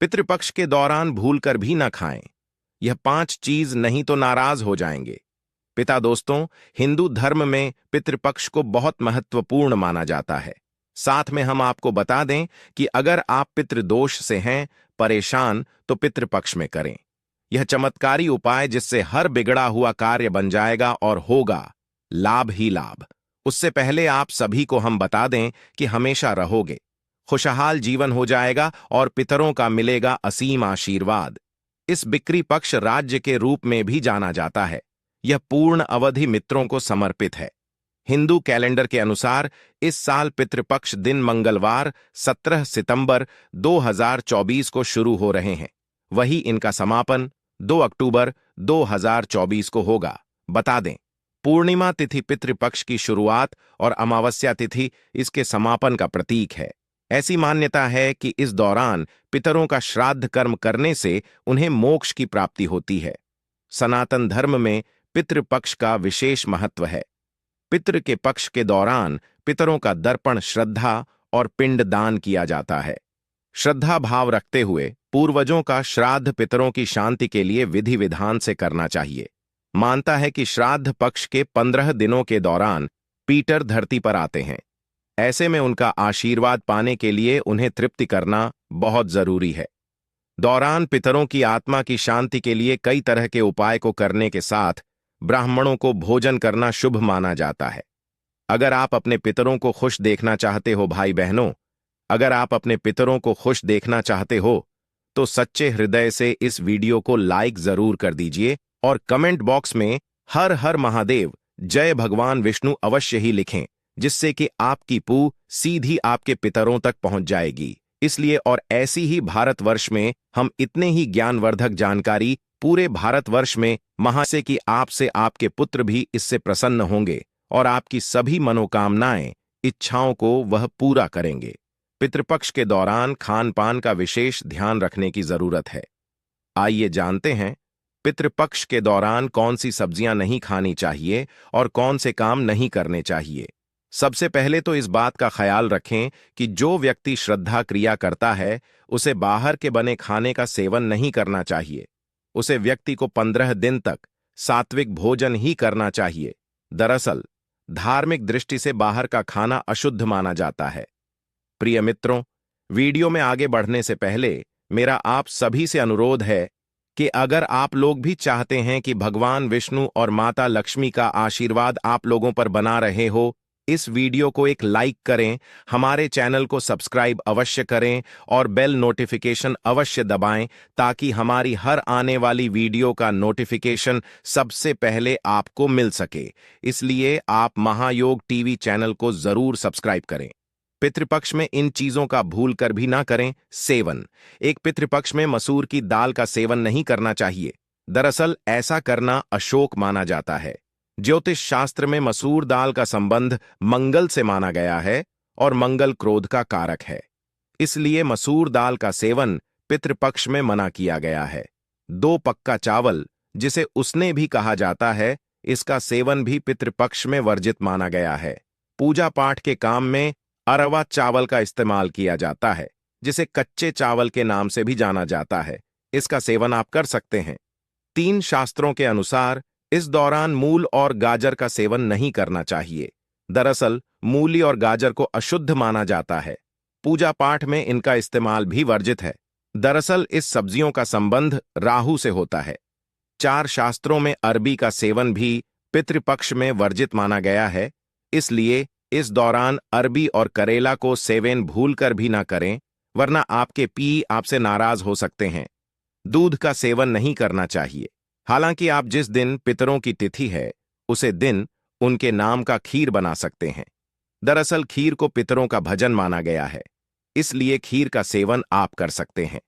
पितृपक्ष के दौरान भूलकर भी न खाएं। यह 5 चीज नहीं तो नाराज हो जाएंगे। पिता दोस्तों, हिंदू धर्म में पितृपक्ष को बहुत महत्वपूर्ण माना जाता है। साथ में हम आपको बता दें कि अगर आप पितृदोष से हैं परेशान तो पितृपक्ष में करें। यह चमत्कारी उपाय जिससे हर बिगड़ा हुआ कार्य बन जाएगा और होगा लाभ ही लाभ। उससे पहले आप सभी को हम बता दें कि हमेशा रहोगे, खुशहाल जीवन हो जाएगा और पितरों का मिलेगा असीम आशीर्वाद। इस बिक्री पक्ष राज्य के रूप में भी जाना जाता है। यह पूर्ण अवधि मित्रों को समर्पित है। हिंदू कैलेंडर के अनुसार इस साल पितृपक्ष दिन मंगलवार 17 सितंबर 2024 को शुरू हो रहे हैं। वही इनका समापन 2 अक्टूबर 2024 को होगा। बता दें, पूर्णिमा तिथि पितृपक्ष की शुरुआत और अमावस्या तिथि इसके समापन का प्रतीक है। ऐसी मान्यता है कि इस दौरान पितरों का श्राद्ध कर्म करने से उन्हें मोक्ष की प्राप्ति होती है। सनातन धर्म में पितृपक्ष का विशेष महत्व है। पितृ के पक्ष के दौरान पितरों का दर्पण, श्रद्धा और पिंडदान किया जाता है। श्रद्धा भाव रखते हुए पूर्वजों का श्राद्ध पितरों की शांति के लिए विधि विधान से करना चाहिए। मानता है कि श्राद्ध पक्ष के 15 दिनों के दौरान पीटर धरती पर आते हैं। ऐसे में उनका आशीर्वाद पाने के लिए उन्हें तृप्ति करना बहुत जरूरी है। दौरान पितरों की आत्मा की शांति के लिए कई तरह के उपाय को करने के साथ ब्राह्मणों को भोजन करना शुभ माना जाता है। अगर आप अपने पितरों को खुश देखना चाहते हो भाई बहनों, अगर आप अपने पितरों को खुश देखना चाहते हो तो सच्चे हृदय से इस वीडियो को लाइक जरूर कर दीजिए और कमेंट बॉक्स में हर हर महादेव, जय भगवान विष्णु अवश्य ही लिखें, जिससे कि आपकी पू सीधी आपके पितरों तक पहुंच जाएगी। इसलिए और ऐसी ही भारतवर्ष में हम इतने ही ज्ञानवर्धक जानकारी पूरे भारतवर्ष में महासे कि आपसे आपके पुत्र भी इससे प्रसन्न होंगे और आपकी सभी मनोकामनाएं, इच्छाओं को वह पूरा करेंगे। पितृपक्ष के दौरान खान पान का विशेष ध्यान रखने की जरूरत है। आइए जानते हैं पितृपक्ष के दौरान कौन सी सब्जियां नहीं खानी चाहिए और कौन से काम नहीं करने चाहिए। सबसे पहले तो इस बात का ख्याल रखें कि जो व्यक्ति श्रद्धा क्रिया करता है उसे बाहर के बने खाने का सेवन नहीं करना चाहिए। उसे व्यक्ति को 15 दिन तक सात्विक भोजन ही करना चाहिए। दरअसल धार्मिक दृष्टि से बाहर का खाना अशुद्ध माना जाता है। प्रिय मित्रों, वीडियो में आगे बढ़ने से पहले मेरा आप सभी से अनुरोध है कि अगर आप लोग भी चाहते हैं कि भगवान विष्णु और माता लक्ष्मी का आशीर्वाद आप लोगों पर बना रहे हो, इस वीडियो को एक लाइक करें, हमारे चैनल को सब्सक्राइब अवश्य करें और बेल नोटिफिकेशन अवश्य दबाएं ताकि हमारी हर आने वाली वीडियो का नोटिफिकेशन सबसे पहले आपको मिल सके। इसलिए आप महायोग टीवी चैनल को जरूर सब्सक्राइब करें। पितृपक्ष में इन चीजों का भूल कर भी ना करें सेवन। एक पितृपक्ष में मसूर की दाल का सेवन नहीं करना चाहिए। दरअसल ऐसा करना अशोक माना जाता है। ज्योतिष शास्त्र में मसूर दाल का संबंध मंगल से माना गया है और मंगल क्रोध का कारक है। इसलिए मसूर दाल का सेवन पितृपक्ष में मना किया गया है। 2 पक्का चावल, जिसे उसने भी कहा जाता है, इसका सेवन भी पितृपक्ष में वर्जित माना गया है। पूजा पाठ के काम में अरवा चावल का इस्तेमाल किया जाता है, जिसे कच्चे चावल के नाम से भी जाना जाता है। इसका सेवन आप कर सकते हैं। 3 शास्त्रों के अनुसार इस दौरान मूल और गाजर का सेवन नहीं करना चाहिए। दरअसल मूली और गाजर को अशुद्ध माना जाता है। पूजा पाठ में इनका इस्तेमाल भी वर्जित है। दरअसल इस सब्जियों का संबंध राहु से होता है। 4 शास्त्रों में अरबी का सेवन भी पितृपक्ष में वर्जित माना गया है। इसलिए इस दौरान अरबी और करेला को सेवन भूलकर भी ना करें, वरना आपके पी आपसे नाराज हो सकते हैं। दूध का सेवन नहीं करना चाहिए। हालांकि आप जिस दिन पितरों की तिथि है उसे दिन उनके नाम का खीर बना सकते हैं। दरअसल खीर को पितरों का भजन माना गया है, इसलिए खीर का सेवन आप कर सकते हैं।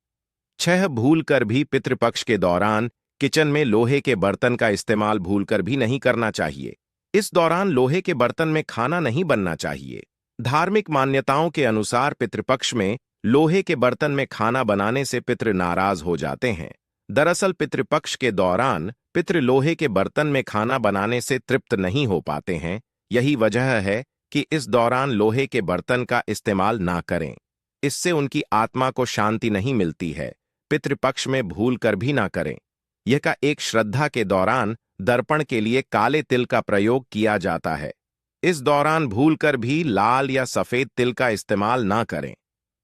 6 भूलकर भी पितृपक्ष के दौरान किचन में लोहे के बर्तन का इस्तेमाल भूलकर भी नहीं करना चाहिए। इस दौरान लोहे के बर्तन में खाना नहीं बनना चाहिए। धार्मिक मान्यताओं के अनुसार पितृपक्ष में लोहे के बर्तन में खाना बनाने से पितृ नाराज हो जाते हैं। दरअसल पितृपक्ष के दौरान पितृ लोहे के बर्तन में खाना बनाने से तृप्त नहीं हो पाते हैं। यही वजह है कि इस दौरान लोहे के बर्तन का इस्तेमाल ना करें। इससे उनकी आत्मा को शांति नहीं मिलती है। पितृपक्ष में भूल कर भी ना करें। यह का एक श्रद्धा के दौरान दर्पण के लिए काले तिल का प्रयोग किया जाता है। इस दौरान भूल कर भी लाल या सफेद तिल का इस्तेमाल ना करें।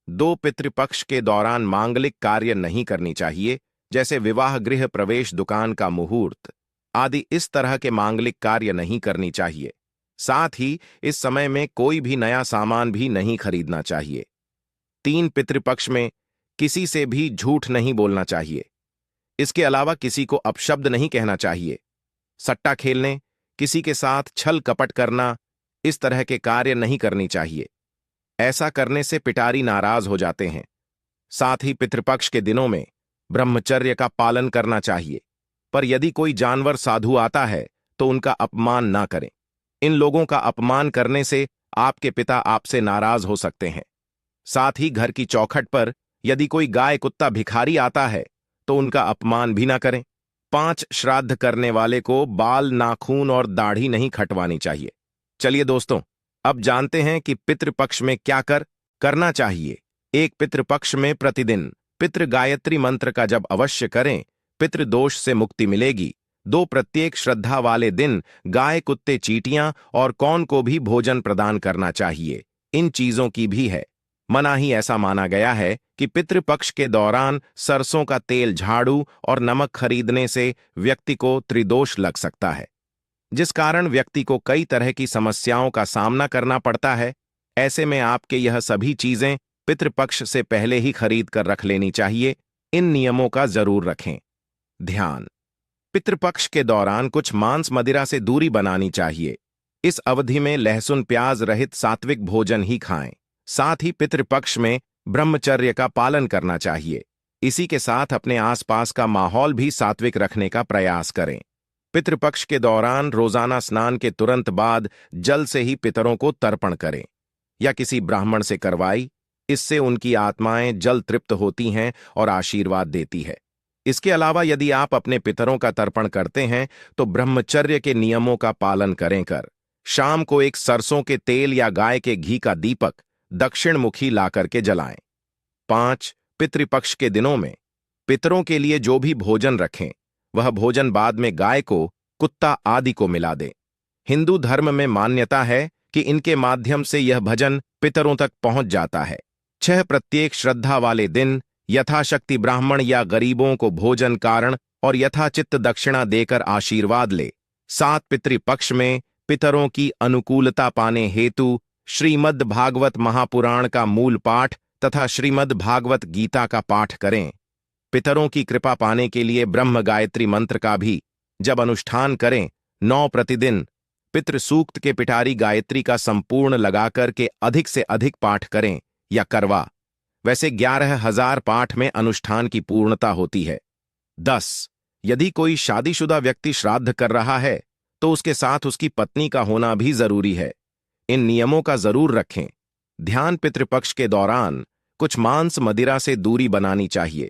दो पितृपक्ष के दौरान मांगलिक कार्य नहीं करनी चाहिए, जैसे विवाह, गृह प्रवेश, दुकान का मुहूर्त आदि। इस तरह के मांगलिक कार्य नहीं करनी चाहिए। साथ ही इस समय में कोई भी नया सामान भी नहीं खरीदना चाहिए। 3 पितृपक्ष में किसी से भी झूठ नहीं बोलना चाहिए। इसके अलावा किसी को अपशब्द नहीं कहना चाहिए। सट्टा खेलने, किसी के साथ छल कपट करना, इस तरह के कार्य नहीं करनी चाहिए। ऐसा करने से पिटारी नाराज हो जाते हैं। साथ ही पितृपक्ष के दिनों में ब्रह्मचर्य का पालन करना चाहिए। पर यदि कोई जानवर साधु आता है तो उनका अपमान ना करें। इन लोगों का अपमान करने से आपके पिता आपसे नाराज हो सकते हैं। साथ ही घर की चौखट पर यदि कोई गाय, कुत्ता, भिखारी आता है तो उनका अपमान भी ना करें। 5 श्राद्ध करने वाले को बाल, नाखून और दाढ़ी नहीं खटवानी चाहिए। चलिए दोस्तों, अब जानते हैं कि पितृपक्ष में क्या करना चाहिए। एक पितृपक्ष में प्रतिदिन पितृ गायत्री मंत्र का जप अवश्य करें, पितृदोष से मुक्ति मिलेगी। 2 प्रत्येक श्रद्धा वाले दिन गाय, कुत्ते, चींटियां और कौन को भी भोजन प्रदान करना चाहिए। इन चीजों की भी है मनाही। ऐसा माना गया है कि पितृपक्ष के दौरान सरसों का तेल, झाड़ू और नमक खरीदने से व्यक्ति को त्रिदोष लग सकता है, जिस कारण व्यक्ति को कई तरह की समस्याओं का सामना करना पड़ता है। ऐसे में आपके यह सभी चीजें पितृपक्ष से पहले ही खरीद कर रख लेनी चाहिए। इन नियमों का जरूर रखें ध्यान। पितृपक्ष के दौरान कुछ मांस, मदिरा से दूरी बनानी चाहिए। इस अवधि में लहसुन, प्याज रहित सात्विक भोजन ही खाएं। साथ ही पितृपक्ष में ब्रह्मचर्य का पालन करना चाहिए। इसी के साथ अपने आसपास का माहौल भी सात्विक रखने का प्रयास करें। पितृपक्ष के दौरान रोजाना स्नान के तुरंत बाद जल से ही पितरों को तर्पण करें या किसी ब्राह्मण से करवाई। इससे उनकी आत्माएं जल तृप्त होती हैं और आशीर्वाद देती है। इसके अलावा यदि आप अपने पितरों का तर्पण करते हैं तो ब्रह्मचर्य के नियमों का पालन करें कर शाम को एक सरसों के तेल या गाय के घी का दीपक दक्षिण मुखी लाकर के जलाएं। 5 पितृपक्ष के दिनों में पितरों के लिए जो भी भोजन रखें वह भोजन बाद में गाय को, कुत्ता आदि को मिला दें। हिंदू धर्म में मान्यता है कि इनके माध्यम से यह भजन पितरों तक पहुंच जाता है। 6 प्रत्येक श्रद्धा वाले दिन यथाशक्ति ब्राह्मण या गरीबों को भोजन कारण और यथाचित्त दक्षिणा देकर आशीर्वाद ले। 7 पितृपक्ष में पितरों की अनुकूलता पाने हेतु श्रीमद् भागवत महापुराण का मूल पाठ तथा श्रीमद् भागवत गीता का पाठ करें। पितरों की कृपा पाने के लिए ब्रह्म गायत्री मंत्र का भी जब अनुष्ठान करें। 9 प्रतिदिन पितृ सूक्त के पिटारी गायत्री का संपूर्ण लगाकर के अधिक से अधिक पाठ करें या करवा। वैसे 11,000 पाठ में अनुष्ठान की पूर्णता होती है। 10 यदि कोई शादीशुदा व्यक्ति श्राद्ध कर रहा है तो उसके साथ उसकी पत्नी का होना भी जरूरी है। इन नियमों का जरूर रखें ध्यान। पितृपक्ष के दौरान कुछ मांस, मदिरा से दूरी बनानी चाहिए।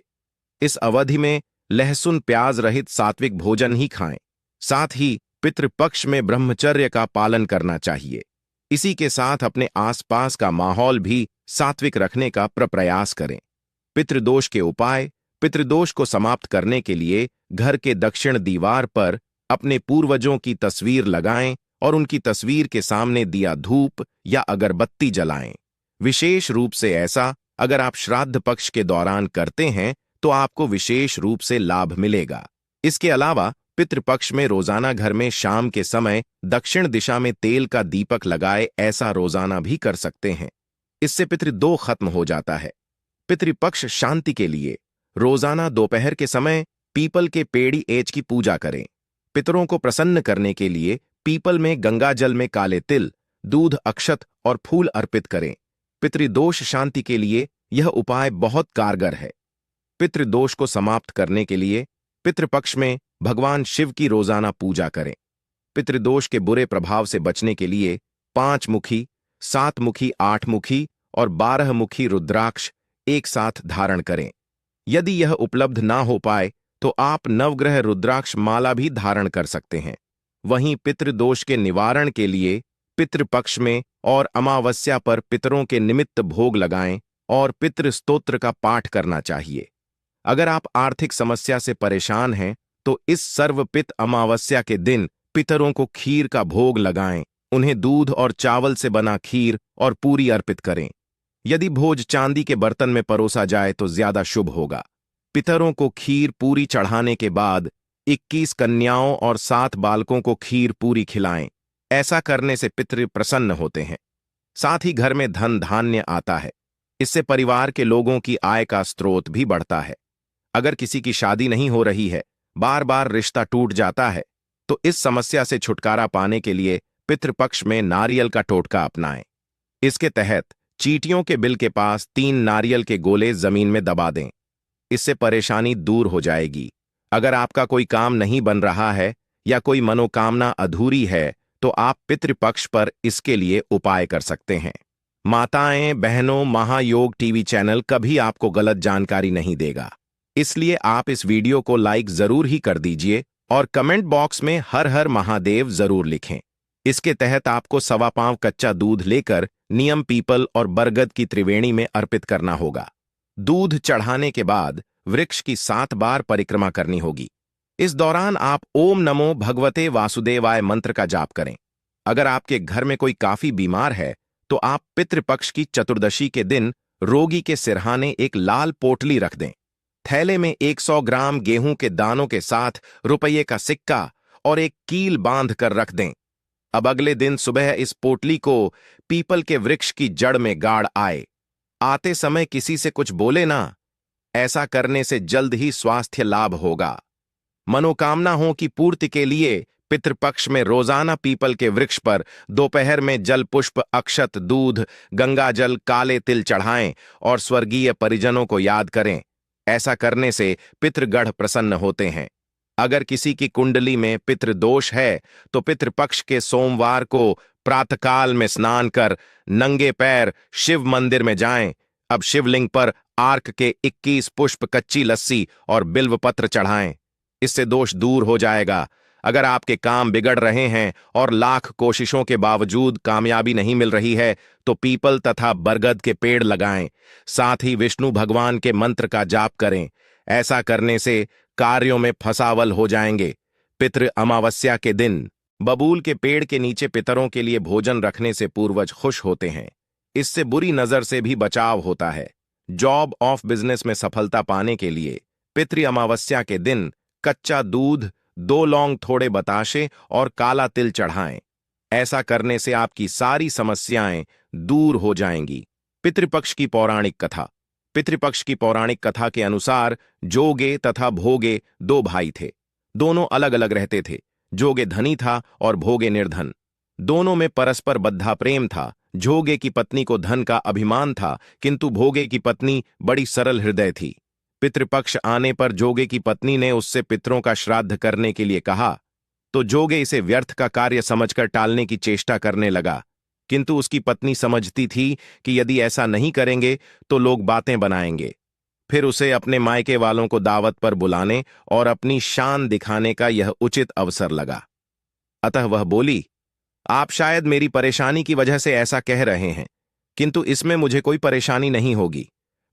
इस अवधि में लहसुन, प्याज रहित सात्विक भोजन ही खाएं। साथ ही पितृपक्ष में ब्रह्मचर्य का पालन करना चाहिए। इसी के साथ अपने आसपास का माहौल भी सात्विक रखने का प्रयास करें। पितृदोष के उपाय। पितृदोष को समाप्त करने के लिए घर के दक्षिण दीवार पर अपने पूर्वजों की तस्वीर लगाएं और उनकी तस्वीर के सामने दिया, धूप या अगरबत्ती जलाएं। विशेष रूप से ऐसा अगर आप श्राद्ध पक्ष के दौरान करते हैं तो आपको विशेष रूप से लाभ मिलेगा। इसके अलावा पितृपक्ष में रोजाना घर में शाम के समय दक्षिण दिशा में तेल का दीपक लगाए, ऐसा रोजाना भी कर सकते हैं। इससे पितृदोष खत्म हो जाता है। पितृपक्ष शांति के लिए रोजाना दोपहर के समय पीपल के पेड़ी एच की पूजा करें। पितरों को प्रसन्न करने के लिए पीपल में गंगा जल में काले तिल, दूध, अक्षत और फूल अर्पित करें। पितृदोष शांति के लिए यह उपाय बहुत कारगर है। पितृदोष को समाप्त करने के लिए पितृपक्ष में भगवान शिव की रोजाना पूजा करें। पितृदोष के बुरे प्रभाव से बचने के लिए 5 मुखी, 7 मुखी, 8 मुखी और 12 मुखी रुद्राक्ष एक साथ धारण करें। यदि यह उपलब्ध ना हो पाए तो आप नवग्रह रुद्राक्ष माला भी धारण कर सकते हैं। वहीं पितृदोष के निवारण के लिए पितृपक्ष में और अमावस्या पर पितरों के निमित्त भोग लगाएं और पितृ स्तोत्र का पाठ करना चाहिए। अगर आप आर्थिक समस्या से परेशान हैं तो इस सर्वपित अमावस्या के दिन पितरों को खीर का भोग लगाएं, उन्हें दूध और चावल से बना खीर और पूरी अर्पित करें। यदि भोज चांदी के बर्तन में परोसा जाए तो ज्यादा शुभ होगा। पितरों को खीर पूरी चढ़ाने के बाद 21 कन्याओं और 7 बालकों को खीर पूरी खिलाएं। ऐसा करने से पितृ प्रसन्न होते हैं। साथ ही घर में धन धान्य आता है। इससे परिवार के लोगों की आय का स्रोत भी बढ़ता है। अगर किसी की शादी नहीं हो रही है, बार बार रिश्ता टूट जाता है, तो इस समस्या से छुटकारा पाने के लिए पितृपक्ष में नारियल का टोटका अपनाएं। इसके तहत चींटियों के बिल के पास 3 नारियल के गोले जमीन में दबा दें। इससे परेशानी दूर हो जाएगी। अगर आपका कोई काम नहीं बन रहा है या कोई मनोकामना अधूरी है तो आप पितृपक्ष पर इसके लिए उपाय कर सकते हैं। माताएं बहनों, महायोग टीवी चैनल कभी आपको गलत जानकारी नहीं देगा, इसलिए आप इस वीडियो को लाइक जरूर ही कर दीजिए और कमेंट बॉक्स में हर हर महादेव जरूर लिखें। इसके तहत आपको 1.25 पाव कच्चा दूध लेकर नियम पीपल और बरगद की त्रिवेणी में अर्पित करना होगा। दूध चढ़ाने के बाद वृक्ष की 7 बार परिक्रमा करनी होगी। इस दौरान आप ओम नमो भगवते वासुदेवाय मंत्र का जाप करें। अगर आपके घर में कोई काफी बीमार है तो आप पितृपक्ष की चतुर्दशी के दिन रोगी के सिरहाने एक लाल पोटली रख दें। थैले में 100 ग्राम गेहूं के दानों के साथ रुपये का सिक्का और एक कील बांध कर रख दें। अब अगले दिन सुबह इस पोटली को पीपल के वृक्ष की जड़ में गाड़ आए। आते समय किसी से कुछ बोले ना। ऐसा करने से जल्द ही स्वास्थ्य लाभ होगा। मनोकामनाओं की पूर्ति के लिए पितृपक्ष में रोजाना पीपल के वृक्ष पर दोपहर में जल पुष्प अक्षत दूध गंगा जल काले तिल चढ़ाएं और स्वर्गीय परिजनों को याद करें। ऐसा करने से पितृगढ़ प्रसन्न होते हैं। अगर किसी की कुंडली में पितृदोष है तो पितृपक्ष के सोमवार को प्रातःकाल में स्नान कर नंगे पैर शिव मंदिर में जाएं। अब शिवलिंग पर आर्क के 21 पुष्प कच्ची लस्सी और बिल्व पत्र चढ़ाएं। इससे दोष दूर हो जाएगा। अगर आपके काम बिगड़ रहे हैं और लाख कोशिशों के बावजूद कामयाबी नहीं मिल रही है तो पीपल तथा बरगद के पेड़ लगाएं। साथ ही विष्णु भगवान के मंत्र का जाप करें। ऐसा करने से कार्यों में फसावल हो जाएंगे। पितृ अमावस्या के दिन बबूल के पेड़ के नीचे पितरों के लिए भोजन रखने से पूर्वज खुश होते हैं। इससे बुरी नजर से भी बचाव होता है। जॉब ऑफ बिजनेस में सफलता पाने के लिए पितृ अमावस्या के दिन कच्चा दूध 2 लौंग थोड़े बताशे और काला तिल चढ़ाएं। ऐसा करने से आपकी सारी समस्याएं दूर हो जाएंगी। पितृपक्ष की पौराणिक कथा। पितृपक्ष की पौराणिक कथा के अनुसार जोगे तथा भोगे 2 भाई थे। दोनों अलग अलग रहते थे। जोगे धनी था और भोगे निर्धन। दोनों में परस्पर बद्धा प्रेम था। जोगे की पत्नी को धन का अभिमान था, किंतु भोगे की पत्नी बड़ी सरल हृदय थी। पितृपक्ष आने पर जोगे की पत्नी ने उससे पितरों का श्राद्ध करने के लिए कहा, तो जोगे इसे व्यर्थ का कार्य समझकर टालने की चेष्टा करने लगा। किंतु उसकी पत्नी समझती थी कि यदि ऐसा नहीं करेंगे तो लोग बातें बनाएंगे। फिर उसे अपने मायके वालों को दावत पर बुलाने और अपनी शान दिखाने का यह उचित अवसर लगा। अतः वह बोली, आप शायद मेरी परेशानी की वजह से ऐसा कह रहे हैं, किंतु इसमें मुझे कोई परेशानी नहीं होगी।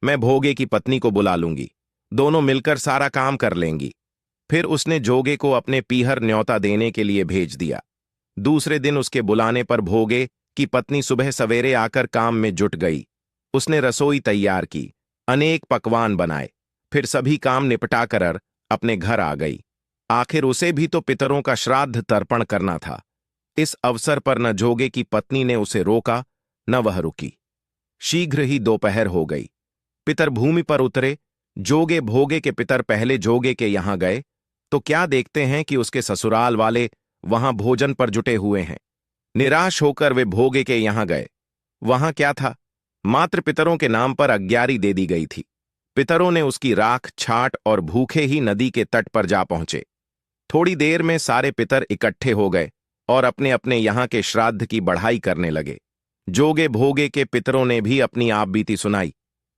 मैं भोगे की पत्नी को बुला लूंगी, दोनों मिलकर सारा काम कर लेंगी। फिर उसने जोगे को अपने पीहर न्योता देने के लिए भेज दिया। दूसरे दिन उसके बुलाने पर भोगे की पत्नी सुबह सवेरे आकर काम में जुट गई। उसने रसोई तैयार की, अनेक पकवान बनाए, फिर सभी काम निपटाकर अपने घर आ गई। आखिर उसे भी तो पितरों का श्राद्ध तर्पण करना था। इस अवसर पर न जोगे की पत्नी ने उसे रोका न वह रुकी। शीघ्र ही दोपहर हो गई। पितर भूमि पर उतरे। जोगे भोगे के पितर पहले जोगे के यहां गए तो क्या देखते हैं कि उसके ससुराल वाले वहां भोजन पर जुटे हुए हैं। निराश होकर वे भोगे के यहां गए। वहां क्या था, मात्र पितरों के नाम पर अग्यारी दे दी गई थी। पितरों ने उसकी राख छाट और भूखे ही नदी के तट पर जा पहुंचे। थोड़ी देर में सारे पितर इकट्ठे हो गए और अपने अपने यहां के श्राद्ध की बढ़ाई करने लगे। जोगे भोगे के पितरों ने भी अपनी आप बीती सुनाई।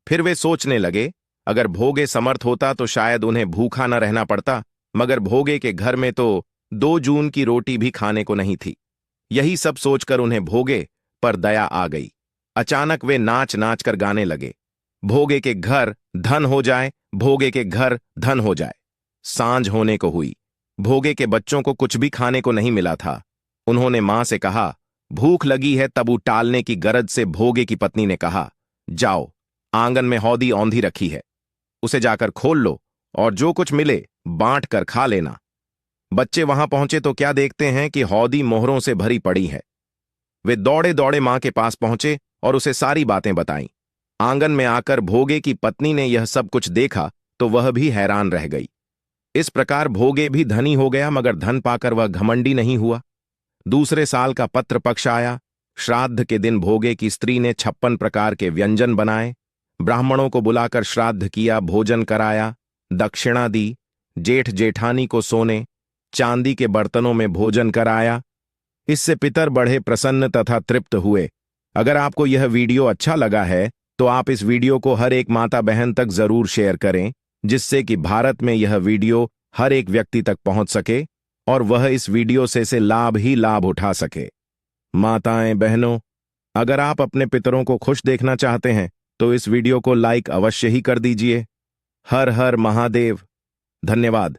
फिर वे सोचने लगे, अगर भोगे समर्थ होता तो शायद उन्हें भूखा न रहना पड़ता, मगर भोगे के घर में तो 2 जून की रोटी भी खाने को नहीं थी। यही सब सोचकर उन्हें भोगे पर दया आ गई। अचानक वे नाच नाच कर गाने लगे, भोगे के घर धन हो जाए भोगे के घर धन हो जाए। सांझ होने को हुई। भोगे के बच्चों को कुछ भी खाने को नहीं मिला था। उन्होंने मां से कहा, भूख लगी है। तबू टालने की गरज से भोगे की पत्नी ने कहा, जाओ, आंगन में हौदी औंधी रखी है, उसे जाकर खोल लो और जो कुछ मिले बांट कर खा लेना। बच्चे वहां पहुंचे तो क्या देखते हैं कि हौदी मोहरों से भरी पड़ी है। वे दौड़े दौड़े मां के पास पहुंचे और उसे सारी बातें बताईं। आंगन में आकर भोगे की पत्नी ने यह सब कुछ देखा तो वह भी हैरान रह गई। इस प्रकार भोगे भी धनी हो गया, मगर धन पाकर वह घमंडी नहीं हुआ। दूसरे साल का पत्र पक्ष आया। श्राद्ध के दिन भोगे की स्त्री ने 56 प्रकार के व्यंजन बनाए। ब्राह्मणों को बुलाकर श्राद्ध किया, भोजन कराया, दक्षिणा दी। जेठ जेठानी को सोने चांदी के बर्तनों में भोजन कराया। इससे पितर बड़े प्रसन्न तथा तृप्त हुए। अगर आपको यह वीडियो अच्छा लगा है तो आप इस वीडियो को हर एक माता बहन तक जरूर शेयर करें, जिससे कि भारत में यह वीडियो हर एक व्यक्ति तक पहुंच सके और वह इस वीडियो से लाभ ही लाभ उठा सके। माताएं बहनों, अगर आप अपने पितरों को खुश देखना चाहते हैं तो इस वीडियो को लाइक अवश्य ही कर दीजिए। हर हर महादेव। धन्यवाद।